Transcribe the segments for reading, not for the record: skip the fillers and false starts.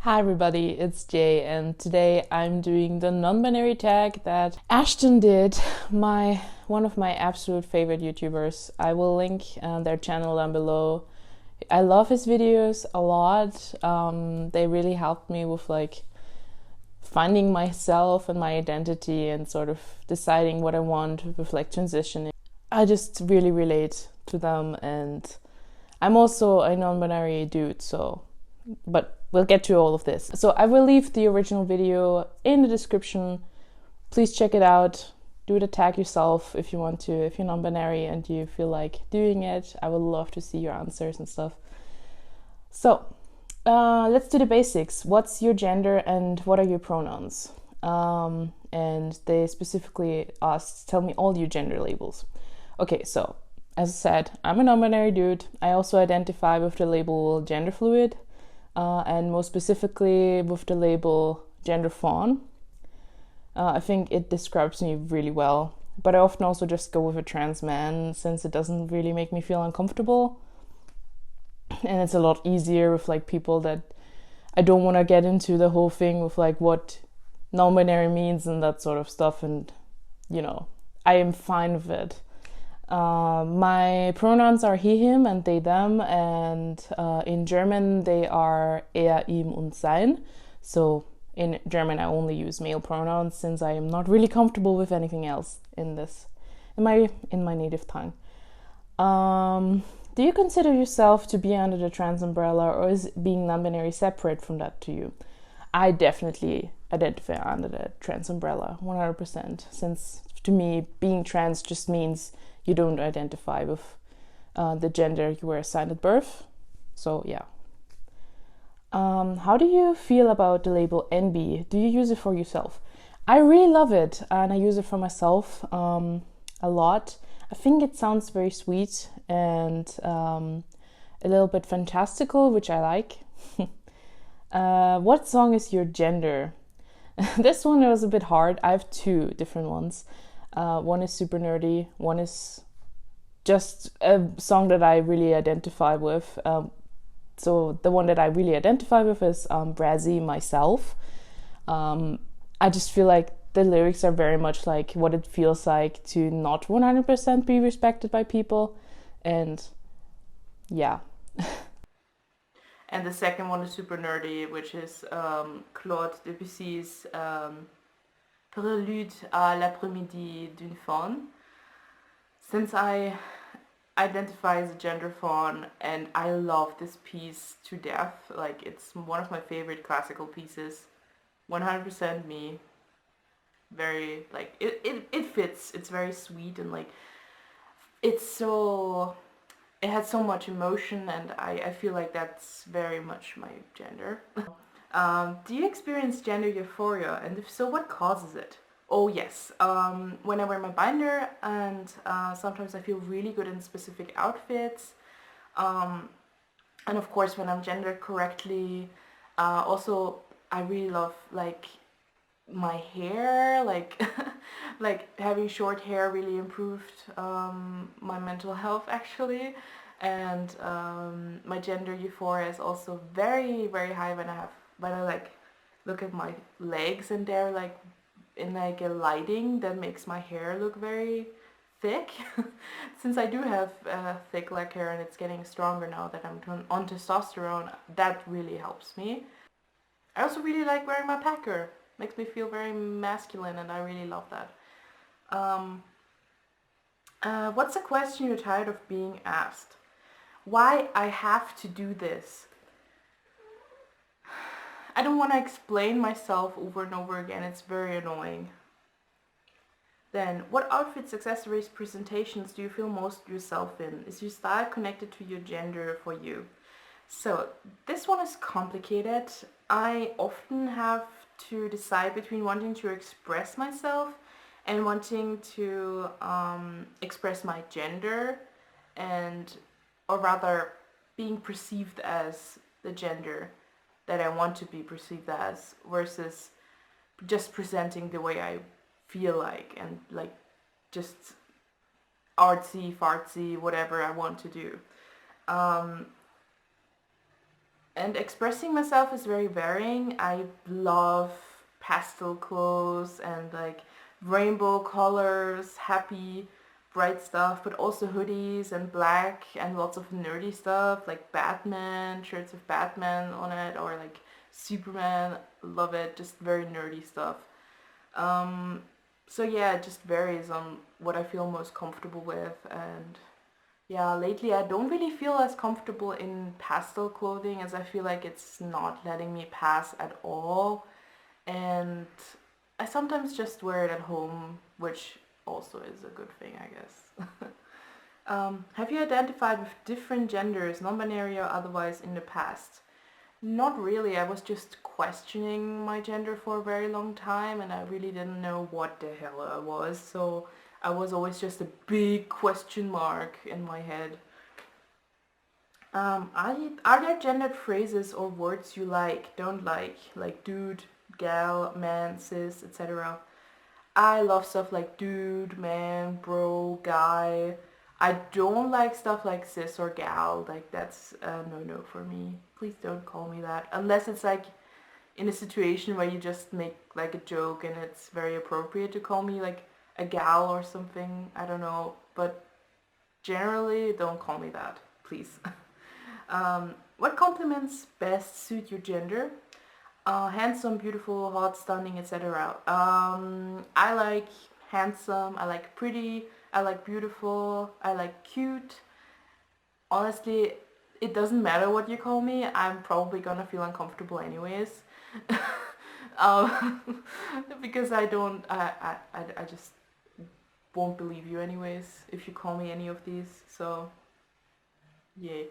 Hi everybody, it's Jay, and today I'm doing the non-binary tag that Ashton did, one of my absolute favorite YouTubers. I will link their channel down below. I love his videos a lot. They really helped me with finding myself and my identity and sort of deciding what I want with transitioning. I just really relate to them, and I'm also a non-binary dude, but we'll get to all of this. So I will leave the original video in the description. Please check it out. Do the tag yourself if you want to. If you're non-binary and you feel like doing it, I would love to see your answers and stuff. So let's do the basics. What's your gender and what are your pronouns? And they specifically asked, tell me all your gender labels. Okay, so as I said, I'm a non-binary dude. I also identify with the label gender fluid. And more specifically with the label gender fawn. I think it describes me really well, but I often also just go with a trans man since it doesn't really make me feel uncomfortable, and it's a lot easier with people that I don't want to get into the whole thing with what non-binary means and that sort of stuff, and I am fine with it. My pronouns are he, him, and they, them, and in German they are er, ihm und sein. So in German I only use male pronouns since I am not really comfortable with anything else in my native tongue. Do you consider yourself to be under the trans umbrella, or is being non-binary separate from that to you? I definitely identify under the trans umbrella, 100%, since to me being trans just means you don't identify with the gender you were assigned at birth. So yeah. How do you feel about the label NB? Do you use it for yourself? I really love it, and I use it for myself a lot. I think it sounds very sweet and a little bit fantastical, which I like. What song is your gender? This one was a bit hard. I have two different ones. One is super nerdy, one is just a song that I really identify with. So the one that I really identify with is Brazzy Myself. I just feel like the lyrics are very much like what it feels like to not 100% be respected by people. And yeah. And the second one is super nerdy, which is Claude Debussy's Prélude à l'après-midi d'une faune. Since I identify as a gender fawn and I love this piece to death, it's one of my favorite classical pieces, 100% me. Very it fits. It's very sweet and it has so much emotion, and I feel like that's very much my gender. Do you experience gender euphoria, and if so, what causes it? Oh yes, when I wear my binder, and sometimes I feel really good in specific outfits, and of course when I'm gendered correctly. Also, I really love my hair, having short hair really improved my mental health actually, and my gender euphoria is also very, very high when I look at my legs and they're in a lighting that makes my hair look very thick. Since I do have thick leg hair and it's getting stronger now that I'm on testosterone, that really helps me. I also really like wearing my packer. Makes me feel very masculine, and I really love that. What's a question you're tired of being asked? Why I have to do this? I don't want to explain myself over and over again. It's very annoying. Then, what outfits, accessories, presentations do you feel most yourself in? Is your style connected to your gender for you? So, this one is complicated. I often have to decide between wanting to express myself and wanting to express my gender, or rather being perceived as the gender that I want to be perceived as, versus just presenting the way I feel like, and just artsy fartsy whatever I want to do. And expressing myself is very varying. I love pastel clothes and like rainbow colors, happy, bright stuff, but also hoodies and black and lots of nerdy stuff like Batman, shirts of Batman on it, or like Superman. Love it, just very nerdy stuff. Um, so yeah, it just varies on what I feel most comfortable with. And yeah, lately I don't really feel as comfortable in pastel clothing, as I feel like it's not letting me pass at all. And I sometimes just wear it at home, which also is a good thing, I guess. Have you identified with different genders, non-binary or otherwise, in the past? Not really. I was just questioning my gender for a very long time, and I really didn't know what the hell I was. So I was always just a big question mark in my head. Are there gendered phrases or words you don't like dude, gal, man, cis, etc.? I love stuff like dude, man, bro, guy. I don't like stuff like cis or gal. Like that's a no for me. Please don't call me that. Unless it's like in a situation where you just make like a joke and it's very appropriate to call me like a gal or something. I don't know. But generally, don't call me that, please. What compliments best suit your gender? Handsome, beautiful, hot, stunning, etc. I like handsome, I like pretty, I like beautiful, I like cute. Honestly, it doesn't matter what you call me, I'm probably gonna feel uncomfortable anyways. um, because I just won't believe you anyways if you call me any of these, so yeah.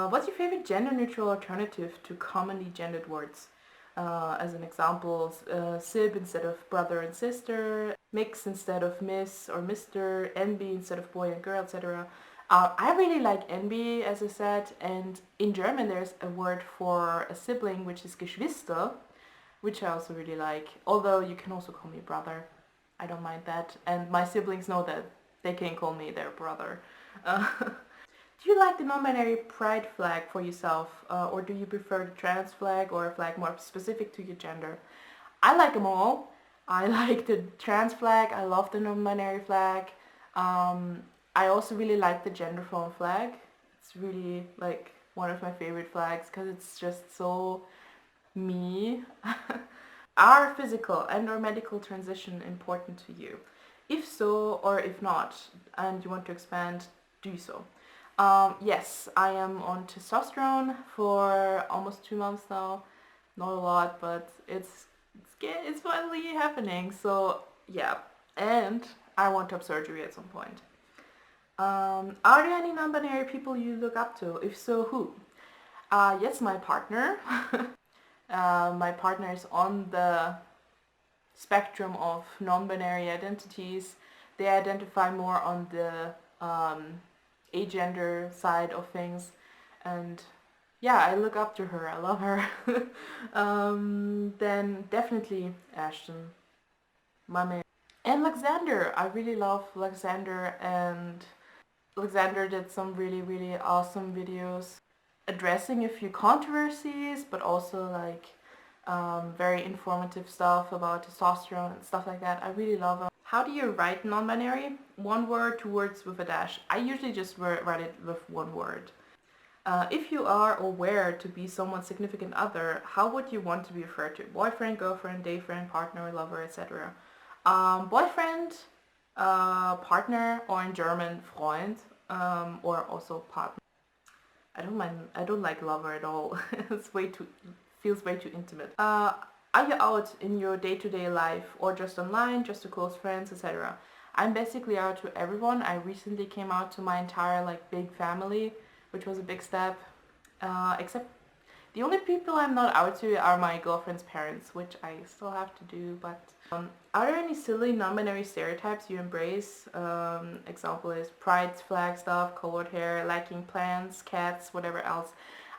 What's your favorite gender-neutral alternative to commonly gendered words? As an example, sib instead of brother and sister, mix instead of miss or mister, NB instead of boy and girl, etc. I really like NB, as I said, and in German there's a word for a sibling which is Geschwister, which I also really like. Although you can also call me brother, I don't mind that, and my siblings know that they can call me their brother. Uh, Do you like the non-binary pride flag for yourself, or do you prefer the trans flag or a flag more specific to your gender? I like them all. I like the trans flag. I love the non-binary flag. Um, I also really like the genderphone flag. It's really like one of my favorite flags because it's just so me. Are physical and or medical transition important to you? If so or if not, and you want to expand, do so. Yes, I am on testosterone for almost 2 months now. Not a lot, but it's finally happening. So yeah, and I want to have surgery at some point. Are there any non-binary people you look up to? If so, who? Yes, my partner. My partner is on the spectrum of non-binary identities. They identify more on the agender side of things, and yeah, I look up to her. I love her. Then definitely Ashton, my man, and Alexander. I really love Alexander, and Alexander did some really awesome videos addressing a few controversies, but also like very informative stuff about testosterone and stuff like that. I really love them. How do you write non-binary? One word, two words with a dash. I usually just write it with one word. If you are or were to be someone's significant other, how would you want to be referred to? Boyfriend, girlfriend, day friend, partner, lover, etc. Boyfriend, partner, or in German, Freund, or also partner. I don't mind. I don't like lover at all. It's way too feels way too intimate. Are you out in your day-to-day life or just online, just to close friends, etc.? I'm basically out to everyone. I recently came out to my entire like big family, which was a big step. Except the only people I'm not out to are my girlfriend's parents, which I still have to do. But are there any silly non-binary stereotypes you embrace? Example is pride flag stuff, colored hair, liking plants, cats, whatever else.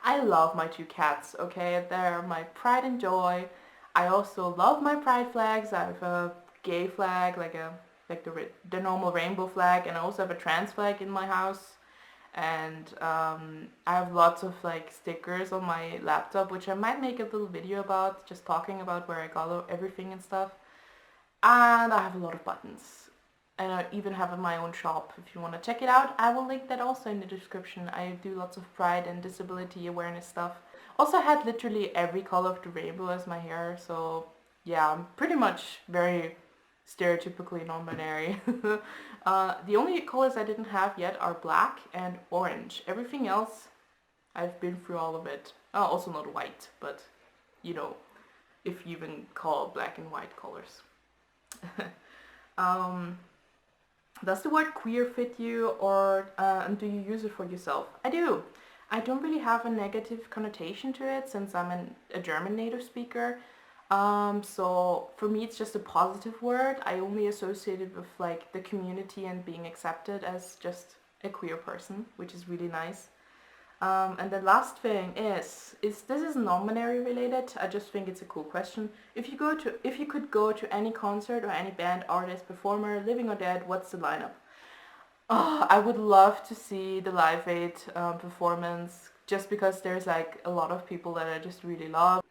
I love my two cats, okay? They're my pride and joy. I also love my pride flags. I have a gay flag, like the normal rainbow flag, and I also have a trans flag in my house. and I have lots of like stickers on my laptop, which I might make a little video about, just talking about where I got everything and stuff. And I have a lot of buttons. And I even have my own shop. If you want to check it out, I will link that also in the description. I do lots of pride and disability awareness stuff. Also, I had literally every color of the rainbow as my hair, so yeah, I'm pretty much very stereotypically non-binary. The only colors I didn't have yet are black and orange. Everything else, I've been through all of it. Also not white, but you know, if you even call black and white colors. um, does the word queer fit you, or and do you use it for yourself? I do. I don't really have a negative connotation to it since I'm a German native speaker. So for me it's just a positive word. I only associate it with like the community and being accepted as just a queer person, which is really nice. And the last thing is this is non-binary related. I just think it's a cool question. If you could go to any concert or any band, artist, performer, living or dead, what's the lineup? Oh, I would love to see the Live Aid performance, just because there's like a lot of people that I just really love.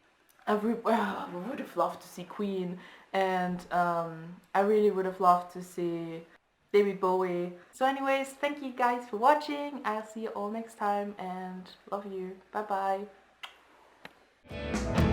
I would have loved to see Queen, and I really would have loved to see David Bowie. So anyways, thank you guys for watching. I'll see you all next time and love you. Bye bye.